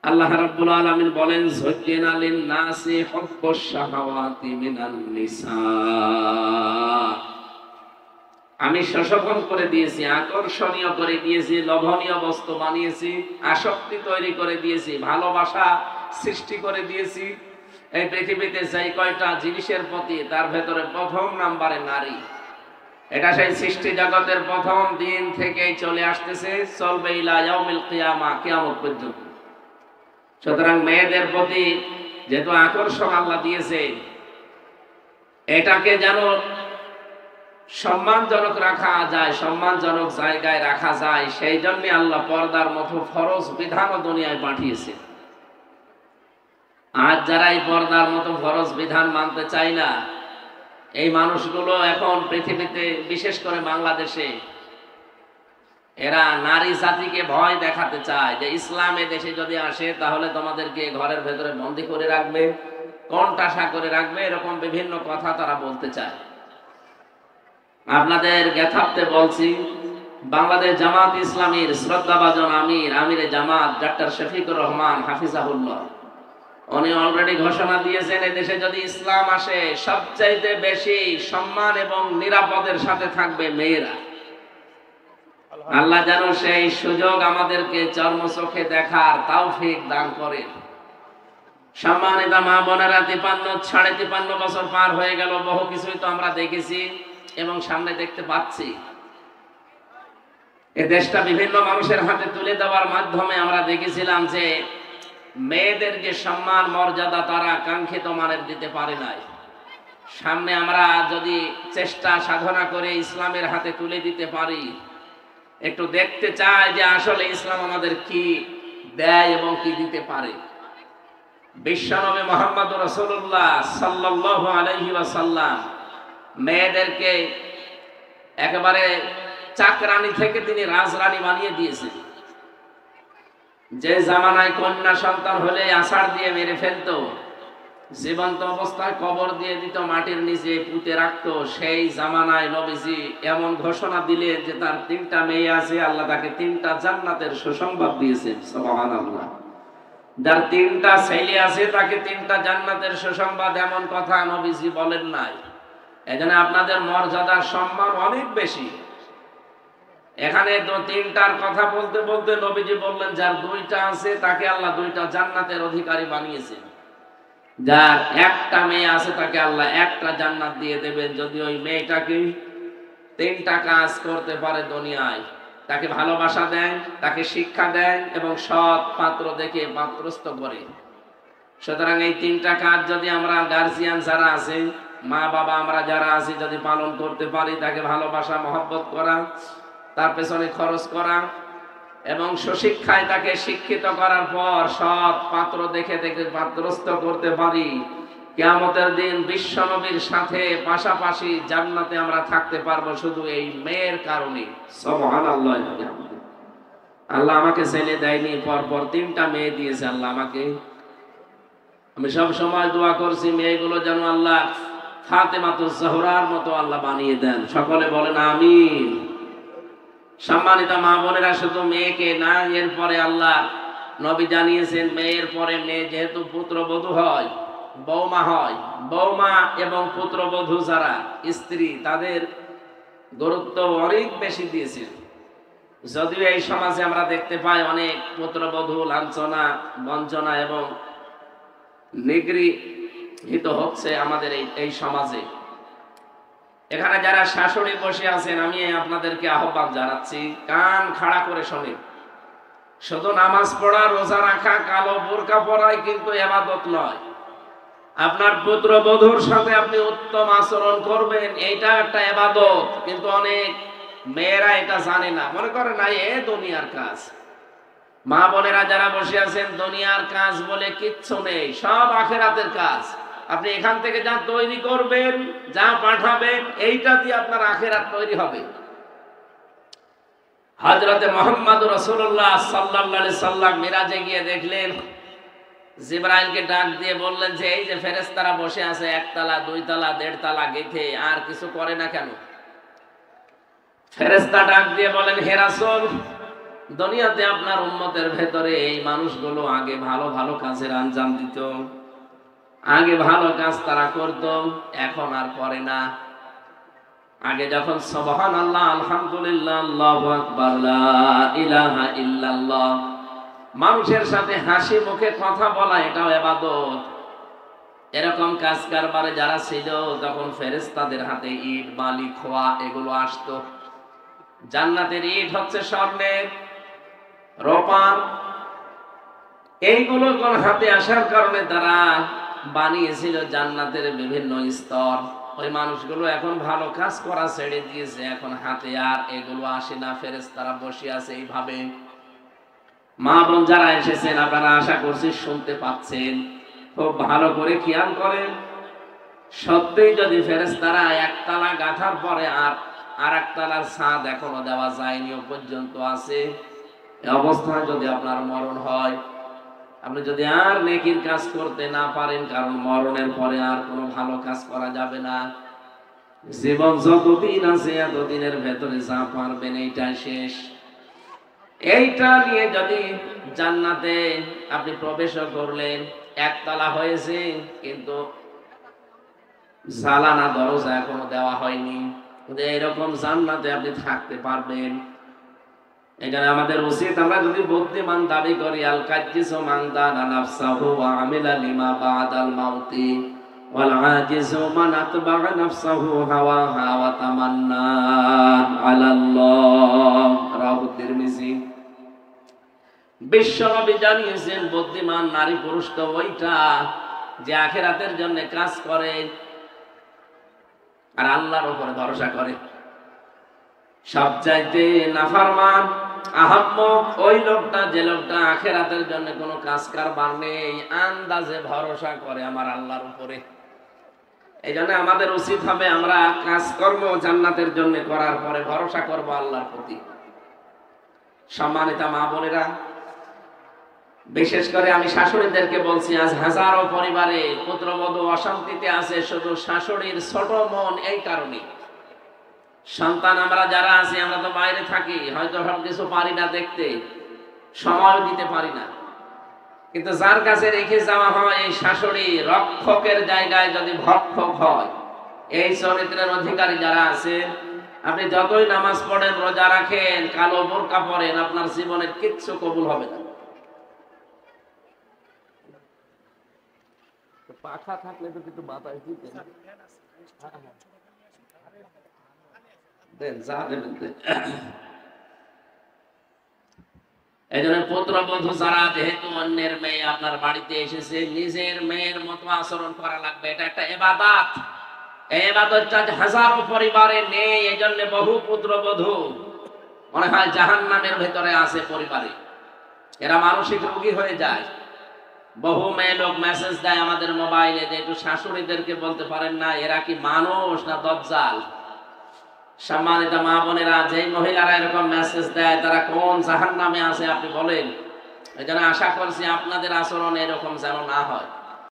আল্লাহ রাব্বুল আলামিন বলেন যুজ্জিনা লিন-নাসি হুব্বুশ শাহাওয়াতি মিনান নিসা, আমি সশোভন করে দিয়েছি, আকর্ষণীয় করে দিয়েছি, লোভনীয় বস্তু বানিয়েছি, আসক্তি তৈরি করে দিয়েছি, ভালোবাসা সৃষ্টি করে দিয়েছি। এই পৃথিবীতে যেই কয়টা জিনিসের প্রতি, তার ভেতরে প্রথম নম্বরে নারী। এটা সেই সৃষ্টি জগতের প্রথম দিন থেকেই চলে আসতেছে, চলবে ইলা ইয়াউমিল কিয়ামা, কিয়ামত পর্যন্ত। সুতরাং মেয়েদের প্রতি যেহেতু আকর্ষণ আল্লাহ দিয়েছে, এটাকে যেন সম্মানজনক রাখা যায়, সম্মানজনক জায়গায় রাখা যায়, সেই জন্য আল্লাহ পর্দার মতো ফরজ বিধানও দুনিয়ায় পাঠিয়েছে। আজ যারা এই পর্দার মতো ফরজ বিধান মানতে চায় না, এই মানুষগুলো এখন পৃথিবীতে, বিশেষ করে বাংলাদেশে, এরা নারী জাতিকে ভয় দেখাতে চায় যে ইসলাম এ দেশে যদি আসে তাহলে তোমাদেরকে ঘরের ভেতরে বন্দী করে রাখবে, কণ্ঠাসা করে রাখবে, এরকম বিভিন্ন কথা তারা বলতে চায়। আপনাদের জ্ঞাতার্থে বলছি, বাংলাদেশ জামাত ইসলামীর শ্রদ্ধাভাজন আমিরে জামাত ডক্টর শফিকুর রহমান হাফিজাহুল্লাহ, উনি অলরেডি ঘোষণা দিয়েছেন এদেশে যদি ইসলাম আসে সবচাইতে বেশি সম্মান এবং নিরাপদের সাথে থাকবে মেয়েরা। আল্লাহ যেন সেই সুযোগ আমাদেরকে চর্মচোখে দেখার তৌফিক দান করেন। সম্মানিত মা বোনেরা, 53 বছর পার হয়ে গেল, বহু কিছুই তো আমরা দেখেছি এবং সামনে দেখতে পাচ্ছি। এ দেশটা বিভিন্ন মানুষের হাতে তুলে দেওয়ার মাধ্যমে আমরা দেখেছিলাম যে মেয়েদের যে সম্মান মর্যাদা তারা কাঙ্ক্ষিত মানের দিতে পারে নাই। সামনে আমরা যদি চেষ্টা সাধনা করে ইসলামের হাতে তুলে দিতে পারি, একটু দেখতে চাই যে আসলে ইসলাম আমাদের কি দেয় এবং কি দিতে পারে। বিশ্বনবী মুহাম্মদুর রাসূলুল্লাহ সাল্লাল্লাহু আলাইহি ওয়াসাল্লাম মেয়েদেরকে একেবারে চাকরানী থেকে তিনি রাজরানী বানিয়ে দিয়েছেন। যে জামানায় কন্যা সন্তান হলে আছাড় দিয়ে মেরে ফেলতো, জীবন্ত অবস্থায় কবর দিয়ে দিত, মাটির নিচে পুঁতে রাখতো, সেই জামানায় নবীজি এমন ঘোষণা দিলেন যে তার 3টা মেয়ে আছে, আল্লাহ তাকে 3টা জান্নাতের সুসংবাদ দিয়েছেন। সুবহানাল্লাহ। যার 3টা ছেলে আছে তাকে 3টা জান্নাতের সুসংবাদ, এমন কথা নবীজি বলেন নাই। এজন্য আপনাদের মর্যাদার সম্মান অনেক বেশি। এখানে তো 3টার কথা বলতে বলতে নবীজি বললেন যার 2টা আছে তাকে আল্লাহ 2টা জান্নাতের অধিকারী বানিয়েছেন, যার 1টা মেয়ে আছে তাকে আল্লাহ 1টা জান্নাত দিয়ে দেবেন যদি ওই মেয়েটাকে 3টা কাজ করতে পারে দুনিয়ায়। তাকে ভালোবাসা দেন, তাকে শিক্ষা দেন এবং সৎ পাত্র দেখে পাত্রস্থ করে। সুতরাং এই 3টা কাজ যদি আমরা গার্জিয়ান যারা আছে, মা বাবা আমরা যারা আছি, যদি পালন করতে পারি, তাকে ভালোবাসা মহব্বত করা, তার পেছনে খরচ করা এবং সুশিক্ষায় তাকে শিক্ষিত করার পর সৎ পাত্র দেখে দেখে পাত্রস্থ করতে পারি, কিয়ামতের দিন বিশ্বনবীর সাথে পাশাপাশি জান্নাতে আমরা থাকতে পারবো শুধু এই মেয়ের কারণে। সুবহানাল্লাহ। আল্লাহ আমাকে ছেলে দেয়নি, পরপর 3টা মেয়ে দিয়েছে আল্লাহ আমাকে। আমি সব সময় দোয়া করছি মেয়েগুলো যেন আল্লাহ ফাতেমাতুজ জোহরার মতো আল্লাহ বানিয়ে দেন। সকলে বলেন আমিন। সম্মানিত মা বোনেরা, শুধু মেয়েকে না, এরপরে আল্লাহ নবী জানিয়েছেন মেয়ের পরে মেয়ে যেহেতু পুত্রবধূ হয়, বৌমা হয়, বৌমা এবং পুত্রবধূ যারা স্ত্রী, তাদের গুরুত্ব অনেক বেশি দিয়েছেন। যদিও এই সমাজে আমরা দেখতে পাই অনেক পুত্রবধূ লাঞ্ছনা, বঞ্চনা এবং নিগৃহীত হচ্ছে আমাদের এই সমাজে। এখানে যারা শাশুড়ি বসে আছেন, আমি আপনাদেরকে আহ্বান জানাচ্ছি, কান খাড়া করে শোনেন। শুধু নামাজ পড়া, রোজা রাখা, কালো বোরকা পরাই কিন্তু ইবাদত নয়। আপনার পুত্রবধূর সাথে আপনি উত্তম আচরণ করবেন, এইটা একটা ইবাদত। কিন্তু অনেক মেয়েরা এটা জানে না, মনে করে না এ দুনিয়ার কাজ। মা বোনেরা যারা বসে আছেন, দুনিয়ার কাজ বলে কিচ্ছু নেই, সব আখিরাতের কাজ। আপনি এখান থেকে যা তৈরি করবেন, যা পাঠাবেন, এইটা দিয়ে আপনার আখিরাত তৈরি হবে। হযরতে মুহাম্মদুর রাসূলুল্লাহ সাল্লাল্লাহু আলাইহি সাল্লাম মিরাজে গিয়ে দেখলেন, জিবরাইলকে ডাক দিয়ে বললেন যে এই যে ফেরেশতারা বসে আছে 1 তলা 2 তলা 1.5 তলা গেথে, আর কিছু করে না কেন? ফেরেশতা ডাক দিয়ে বলেন, হে রাসূল, দুনিয়াতে আপনার উম্মতের ভেতরে এই মানুষগুলো আগে ভালো ভালো কাজের আঞ্জাম দিত, আগে ভালো কাজ তারা করত, এখন আর করে না। আগে যখন সুবহানাল্লাহ, আলহামদুলিল্লাহ, আল্লাহু আকবার, লা ইলাহা ইল্লাল্লাহ, মানুষের সাথে হাসি মুখে কথা বলা এটাও ইবাদত। এরকম কাজ কারবারে যারা ছিল তখন ফেরেশতাদের হাতে ইট বালি খোয়া এগুলো আসতো। জান্নাতের ইট হচ্ছে স্বর্ণের, রূপার, এইগুলো কোন হাতে আসার কারণে তারা বানিয়েছিল জান্নাতের বিভিন্ন স্তর। ওই মানুষগুলো এখন ভালো কাজ করা ছেড়ে দিয়েছে, এখন হাতে আর এগুলো আসে না, ফেরেশতারা বসে আছে এইভাবে। মা বোন যারা এসেছেন আপনারা আশা করছি শুনতে পাচ্ছেন, খুব ভালো করে খেয়াল করেন। সত্যিই যদি ফেরেশতারা একতলা গাঁথার পরে আর একতলার ছাদ এখনো দেওয়া যায়নি, ও পর্যন্ত আছে, এই অবস্থায় যদি আপনার মরণ হয়, আপনি যদি আর নেকির কাজ করতে না পারেন, কারণ মরণের পরে আর কোনো ভালো কাজ করা যাবে না। জীবন যতদিন আছে এতদিনের ভেতরে যা পারবেন এইটাই শেষ। এইটা নিয়ে যদি জান্নাতে আপনি প্রবেশ করলেন, একতলা হয়েছে কিন্তু জালানা দরজা এখনো দেওয়া হয়নি, এরকম জান্নাতে আপনি থাকতে পারবেন। এখানে আমাদের উচিত, আমরা যদি বুদ্ধিমান দাবি করি, আল কাজ্জিসু মান দানা নাফসাহু ওয়া আমিলা লিমা বাদাল মাউতি ওয়াল আজিজু মান আতবা'a নাফসাহু হাওয়াহা ওয়া তামান্না আলাল্লাহ, রাওয়াহু তিরমিজি। বিশ্বনবী জানিয়েছেন বুদ্ধিমান নারী পুরুষ তো ওইটা যে আখিরাতের জন্য কাজ করে আর আল্লাহর উপরে ভরসা করে। সবচাইতে নাফরমান আহাম্মক ওই লোকটা যে লোকটা আখিরাতের জন্য কোনো কাজ কারবার নেই, আন্দাজে ভরসা করে আমার আল্লাহর উপরে। এই জন্য আমাদের উচিত হবে আমরা কাজকর্ম জান্নাতের জন্য করার পরে ভরসা করব আল্লাহর প্রতি। সম্মানিতা মা বোনেরা, বিশেষ করে আমি শাশুড়িদেরকে বলছি, আজ হাজারো পরিবারে পুত্রবধূ অশান্তিতে আছে শুধু শাশুড়ির ছোট মন। এই কারণে সন্তান আমরা যারা আছি, আমরা তো বাইরে থাকি, হয়তো সব কিছু পারি না দেখতে, সময় দিতে পারি না, কিন্তু যার কাছে রেখে যাওয়া হয় এই শাশুড়ি রক্ষকের জায়গায় যদি ভক্ষক হয়, এই চরিত্রের অধিকারী যারা আছে, আপনি যতই নামাজ পড়েন, রোজা রাখেন, কালো বোরকা পরেন, আপনার জীবনের কিচ্ছু কবুল হবে না। পাখা থাকলে তো কিছু বাতাস দিতেন, এই জন্য পুত্রবধূ যারা, যেহেতু অন্যের মেয়ে আপনার বাড়িতে এসেছে, নিজের মেয়ের মতো আচরণ করা লাগবে। এটা একটা ইবাদত। এই ইবাদতটা হাজারো পরিবারে নেই, এই জন্য বহু পুত্রবধূ মনে হয় জাহান্নামের ভেতরে আছে পরিবারে, এরা মানসিক রোগী হয়ে যায়। বহু মেয়ে লোক মেসেজ দেয় আমাদের মোবাইলে যে একটু শাশুড়িদেরকে বলতে পারেন না এরা কি মানুষ না দজ্জাল। সম্মানিত মা বোনেরা, যে মহিলারা এরকম মেসেজ দেয় তারা কোন জাহান্নামে আছে আপনি বলেন। এই জন্য আশা করছি আপনাদের আচরণ এরকম যেন না হয়।